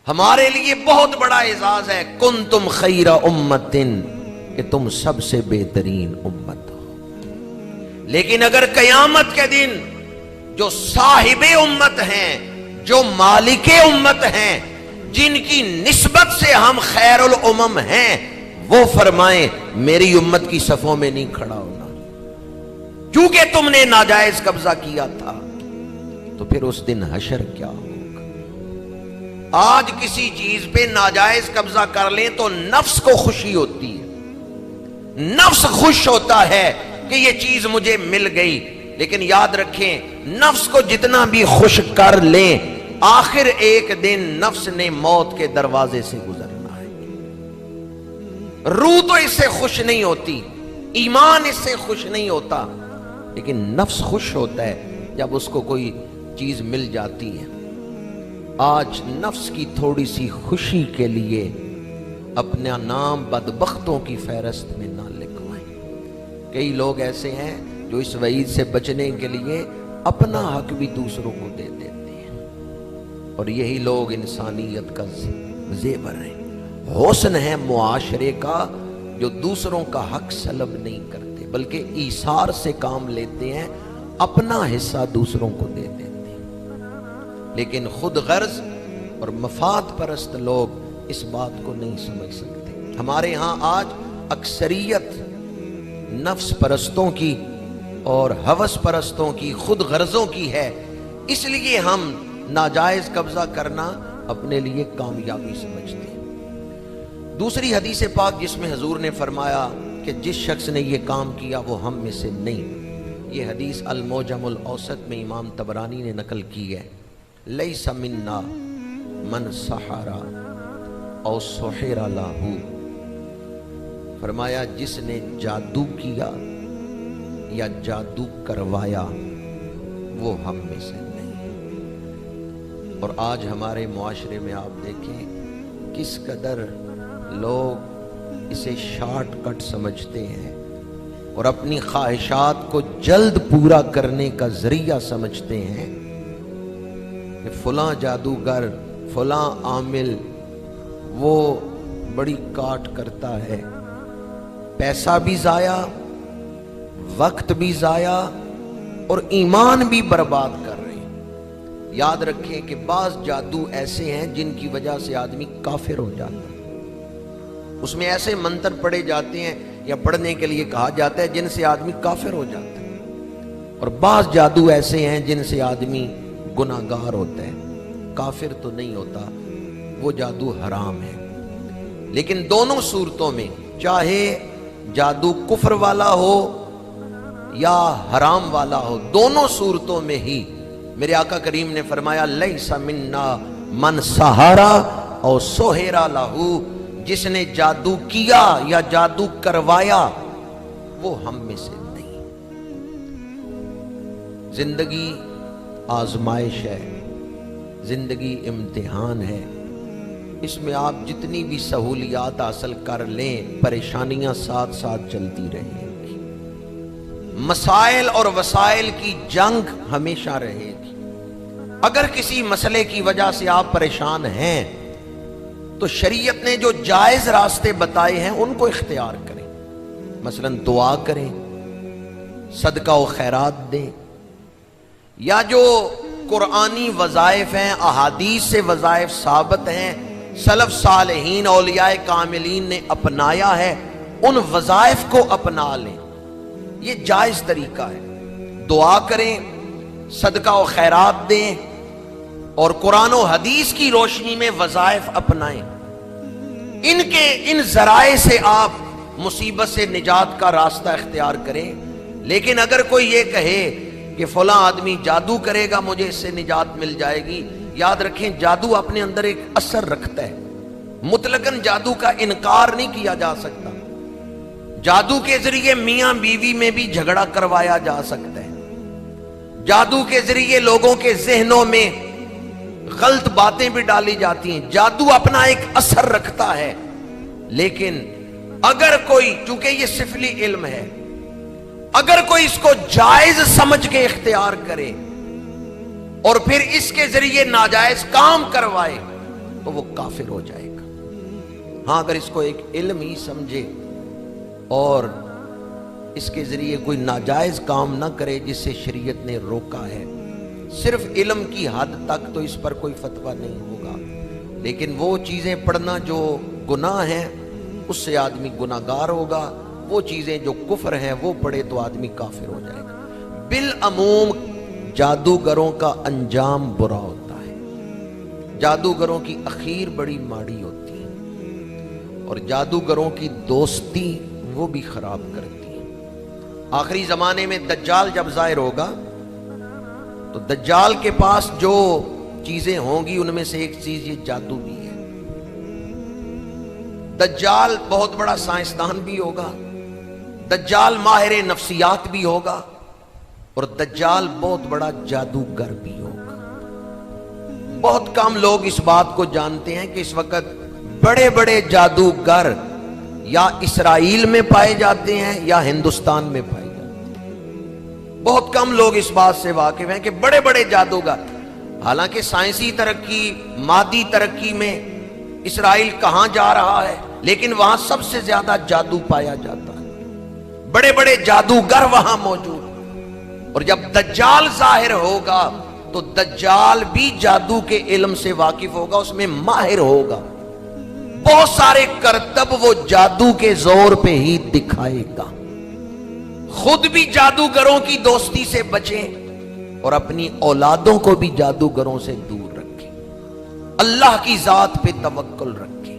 ہمارے لیے بہت بڑا اعزاز ہے، کنتم خیر امت، کہ تم سب سے بہترین امت ہو۔ لیکن اگر قیامت کے دن جو صاحب امت ہیں، جو مالک امت ہیں، جن کی نسبت سے ہم خیر الامم ہیں، وہ فرمائیں میری امت کی صفوں میں نہیں کھڑا ہونا کیونکہ تم نے ناجائز قبضہ کیا تھا، تو پھر اس دن حشر کیا ہوگا؟ آج کسی چیز پہ ناجائز قبضہ کر لیں تو نفس کو خوشی ہوتی ہے، نفس خوش ہوتا ہے کہ یہ چیز مجھے مل گئی، لیکن یاد رکھیں نفس کو جتنا بھی خوش کر لیں، آخر ایک دن نفس نے موت کے دروازے سے گزرنا ہے۔ روح تو اس سے خوش نہیں ہوتی، ایمان اس سے خوش نہیں ہوتا، لیکن نفس خوش ہوتا ہے جب اس کو کوئی چیز مل جاتی ہے۔ آج نفس کی تھوڑی سی خوشی کے لیے اپنا نام بدبختوں کی فہرست میں نہ لکھوائیں۔ کئی لوگ ایسے ہیں جو اس وعید سے بچنے کے لیے اپنا حق بھی دوسروں کو دے دیتے ہیں، اور یہی لوگ انسانیت کا زیور ہیں، حسن ہے معاشرے کا، جو دوسروں کا حق سلب نہیں کرتے بلکہ ایثار سے کام لیتے ہیں، اپنا حصہ دوسروں کو دے دیتے ہیں۔ لیکن خود غرض اور مفاد پرست لوگ اس بات کو نہیں سمجھ سکتے۔ ہمارے ہاں آج اکثریت نفس پرستوں کی اور ہوس پرستوں کی، خود غرضوں کی ہے، اس لیے ہم ناجائز قبضہ کرنا اپنے لیے کامیابی سمجھتے ہیں۔ دوسری حدیث پاک جس میں حضور نے فرمایا کہ جس شخص نے یہ کام کیا وہ ہم میں سے نہیں، یہ حدیث المعجم الاوسط میں امام طبرانی نے نقل کی ہے۔ لیس منا من سحر او سحر له، فرمایا جس نے جادو کیا یا جادو کروایا وہ ہم میں سے نہیں۔ اور آج ہمارے معاشرے میں آپ دیکھیں کس قدر لوگ اسے شارٹ کٹ سمجھتے ہیں اور اپنی خواہشات کو جلد پورا کرنے کا ذریعہ سمجھتے ہیں کہ فلاں جادوگر، فلاں عامل وہ بڑی کاٹ کرتا ہے، پیسہ بھی ضائع، وقت بھی ضائع اور ایمان بھی برباد کر رہے ہیں۔ یاد رکھیں کہ بعض جادو ایسے ہیں جن کی وجہ سے آدمی کافر ہو جاتا ہے، اس میں ایسے منتر پڑھے جاتے ہیں یا پڑھنے کے لیے کہا جاتا ہے جن سے آدمی کافر ہو جاتا ہے، اور بعض جادو ایسے ہیں جن سے آدمی گناہگار ہوتا ہے، کافر تو نہیں ہوتا، وہ جادو حرام ہے۔ لیکن دونوں صورتوں میں چاہے جادو کفر والا ہو یا حرام والا ہو، دونوں صورتوں میں ہی میرے آقا کریم نے فرمایا لیس منا من سحرا او سحر لہ، جس نے جادو کیا یا جادو کروایا وہ ہم میں سے نہیں۔ زندگی آزمائش ہے، زندگی امتحان ہے، اس میں آپ جتنی بھی سہولیات حاصل کر لیں پریشانیاں ساتھ ساتھ چلتی رہیں گی، مسائل اور وسائل کی جنگ ہمیشہ رہے گی۔ اگر کسی مسئلے کی وجہ سے آپ پریشان ہیں تو شریعت نے جو جائز راستے بتائے ہیں ان کو اختیار کریں، مثلا دعا کریں، صدقہ و خیرات دیں، یا جو قرآنی وظائف ہیں، احادیث سے وظائف ثابت ہیں، سلف صالحین اولیاء کاملین نے اپنایا ہے، ان وظائف کو اپنا لیں، یہ جائز طریقہ ہے۔ دعا کریں، صدقہ و خیرات دیں، اور قرآن و حدیث کی روشنی میں وظائف اپنائیں، ان ذرائع سے آپ مصیبت سے نجات کا راستہ اختیار کریں۔ لیکن اگر کوئی یہ کہے کہ فلاں آدمی جادو کرے گا مجھے اس سے نجات مل جائے گی، یاد رکھیں جادو اپنے اندر ایک اثر رکھتا ہے، مطلقاً جادو کا انکار نہیں کیا جا سکتا۔ جادو کے ذریعے میاں بیوی میں بھی جھگڑا کروایا جا سکتا ہے، جادو کے ذریعے لوگوں کے ذہنوں میں غلط باتیں بھی ڈالی جاتی ہیں، جادو اپنا ایک اثر رکھتا ہے۔ لیکن اگر کوئی، چونکہ یہ سفلی علم ہے، اگر کوئی اس کو جائز سمجھ کے اختیار کرے اور پھر اس کے ذریعے ناجائز کام کروائے تو وہ کافر ہو جائے گا۔ ہاں اگر اس کو ایک علم ہی سمجھے اور اس کے ذریعے کوئی ناجائز کام نہ کرے جس سے شریعت نے روکا ہے، صرف علم کی حد تک، تو اس پر کوئی فتویٰ نہیں ہوگا۔ لیکن وہ چیزیں پڑھنا جو گناہ ہیں اس سے آدمی گناہگار ہوگا، وہ چیزیں جو کفر ہیں وہ پڑھے تو آدمی کافر ہو جائے گا۔ بالعموم جادوگروں کا انجام برا ہوتا ہے، جادوگروں کی اخیر بڑی ماڑی ہوتی ہے، اور جادوگروں کی دوستی وہ بھی خراب کرتی ہے۔ آخری زمانے میں دجال جب ظاہر ہوگا تو دجال کے پاس جو چیزیں ہوں گی ان میں سے ایک چیز یہ جادو بھی ہے۔ دجال بہت بڑا سائنسدان بھی ہوگا، دجال ماہر نفسیات بھی ہوگا، اور دجال بہت بڑا جادوگر بھی ہوگا۔ بہت کم لوگ اس بات کو جانتے ہیں کہ اس وقت بڑے بڑے جادوگر یا اسرائیل میں پائے جاتے ہیں یا ہندوستان میں پائے جاتے ہیں۔ بہت کم لوگ اس بات سے واقف ہیں کہ بڑے بڑے جادوگر، حالانکہ سائنسی ترقی، مادی ترقی میں اسرائیل کہاں جا رہا ہے، لیکن وہاں سب سے زیادہ جادو پایا جاتا ہے، بڑے بڑے جادوگر وہاں موجود۔ اور جب دجال ظاہر ہوگا تو دجال بھی جادو کے علم سے واقف ہوگا، اس میں ماہر ہوگا، بہت سارے کرتب وہ جادو کے زور پہ ہی دکھائے گا۔ خود بھی جادوگروں کی دوستی سے بچیں اور اپنی اولادوں کو بھی جادوگروں سے دور رکھیں، اللہ کی ذات پہ توکل رکھیں۔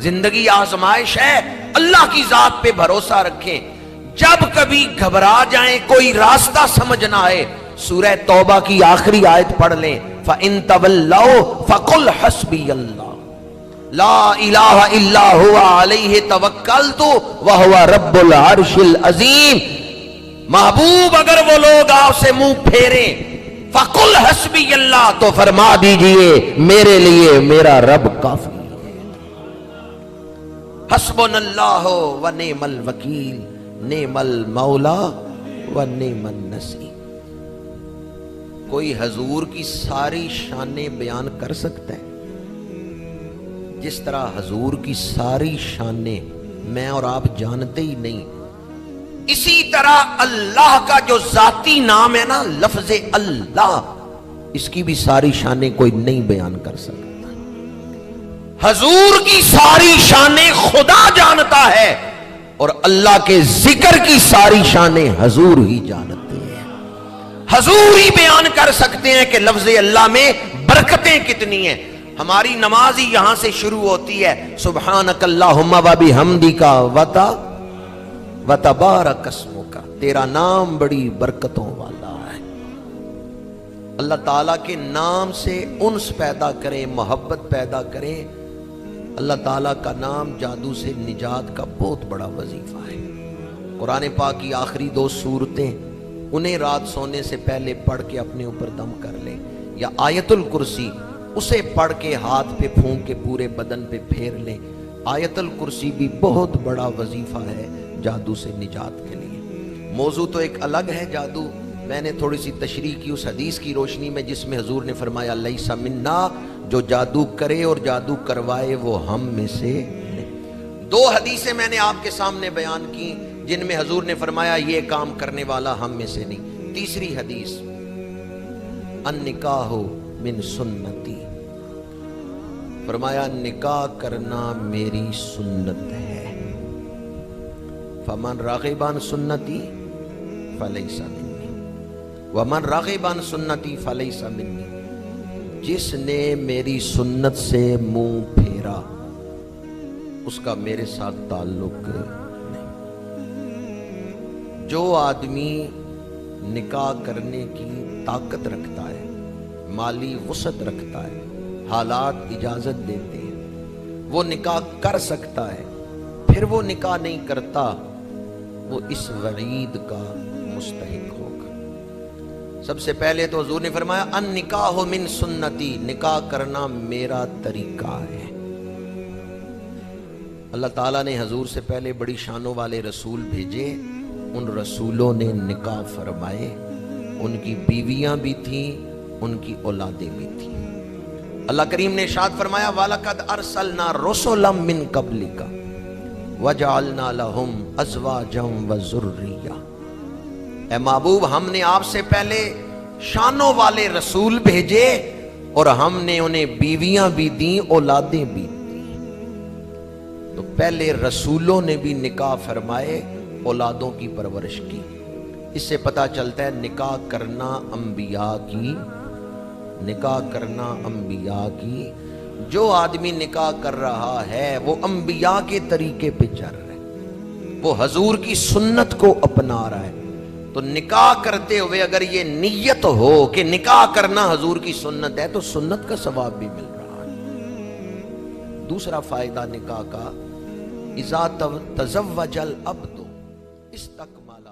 زندگی آزمائش ہے، اللہ کی ذات پہ بھروسہ رکھیں۔ جب کبھی گھبرا جائیں، کوئی راستہ سمجھ نہ آئے، سورہ توبہ کی آخری آیت پڑھ لیں، فَإِن تَوَلَّوْا فَقُلْ حَسْبِيَ اللَّهُ لَا إِلَٰهَ إِلَّا هُوَ عَلَيْهِ تَوَكَّلْتُ وَهُوَ رَبُّ الْعَرْشِ الْعَظِيمِ۔ محبوب اگر وہ لوگ آپ سے منہ پھیریں فَقُلْ حَسْبِيَ اللَّهُ، تو فرما دیجئے میرے لیے میرا رب کافی ہے۔ حسبنا اللہ ونعم الوکیل، نعم المولا و نعم النصیر۔ کوئی حضور کی ساری شانیں بیان کر سکتا ہے؟ جس طرح حضور کی ساری شانیں میں اور آپ جانتے ہی نہیں، اسی طرح اللہ کا جو ذاتی نام ہے نا، لفظ اللہ، اس کی بھی ساری شانیں کوئی نہیں بیان کر سکتا۔ حضور کی ساری شانیں خدا جانتا ہے، اور اللہ کے ذکر کی ساری شانیں حضور ہی جانتے ہیں۔ حضور ہی بیان کر سکتے ہیں کہ لفظ اللہ میں برکتیں کتنی ہیں۔ ہماری نماز ہی یہاں سے شروع ہوتی ہے، سبحانک اللہم و بحمدک و تبارک اسمک، تیرا نام بڑی برکتوں والا ہے۔ اللہ تعالیٰ کے نام سے انس پیدا کریں، محبت پیدا کریں۔ اللہ تعالیٰ کا نام جادو سے نجات کا بہت بڑا وظیفہ ہے۔ قرآن پاک کی آخری 2 سورتیں انہیں رات سونے سے پہلے پڑھ کے اپنے اوپر دم کر لیں، یا آیت الکرسی اسے پڑھ کے ہاتھ پہ پھونک کے پورے بدن پہ پھیر لیں۔ آیت الکرسی بھی بہت بڑا وظیفہ ہے جادو سے نجات کے لیے۔ موضوع تو ایک الگ ہے جادو، میں نے تھوڑی سی تشریح کی اس حدیث کی روشنی میں جس میں حضور نے فرمایا لیس منا، جو جادو کرے اور جادو کروائے وہ ہم میں سے نہیں۔ 2 حدیثیں میں نے آپ کے سامنے بیان کی جن میں حضور نے فرمایا یہ کام کرنے والا ہم میں سے نہیں۔ تیسری حدیث، النکاح من سنتی، فرمایا نکاح کرنا میری سنت ہے۔ فمن رغب عن سنتی فلیس منی ومن رغب عن سنتی فلیس منی، جس نے میری سنت سے منہ پھیرا اس کا میرے ساتھ تعلق نہیں۔ جو آدمی نکاح کرنے کی طاقت رکھتا ہے، مالی وسعت رکھتا ہے، حالات اجازت دیتے ہیں، وہ نکاح کر سکتا ہے، پھر وہ نکاح نہیں کرتا، وہ اس وعید کا مستحق ہوگا۔ سب سے پہلے تو حضور نے فرمایا النکاح من سنتی، نکاح کرنا میرا طریقہ ہے۔ اللہ تعالیٰ نے حضور سے پہلے بڑی شانوں والے رسول بھیجے، ان رسولوں نے نکاح فرمائے، ان کی بیویاں بھی تھیں، ان کی اولادیں بھی تھیں۔ اللہ کریم نے ارشاد فرمایا وَلَقَدْ أَرْسَلْنَا رُسُلًا مِّن قَبْلِكَ وَجَعَلْنَا لَهُمْ أَزْوَاجًا وَذُرِّيَّةً۔ اے محبوب، ہم نے آپ سے پہلے شانوں والے رسول بھیجے اور ہم نے انہیں بیویاں بھی دیں، اولادیں بھی دیں۔ تو پہلے رسولوں نے بھی نکاح فرمائے، اولادوں کی پرورش کی۔ اس سے پتہ چلتا ہے نکاح کرنا انبیاء کی جو آدمی نکاح کر رہا ہے وہ انبیاء کے طریقے پہ چل رہا ہے، وہ حضور کی سنت کو اپنا رہا ہے۔ تو نکاح کرتے ہوئے اگر یہ نیت ہو کہ نکاح کرنا حضور کی سنت ہے تو سنت کا ثواب بھی مل رہا ہے۔ دوسرا فائدہ نکاح کا، اذا تزوج العبد استکمل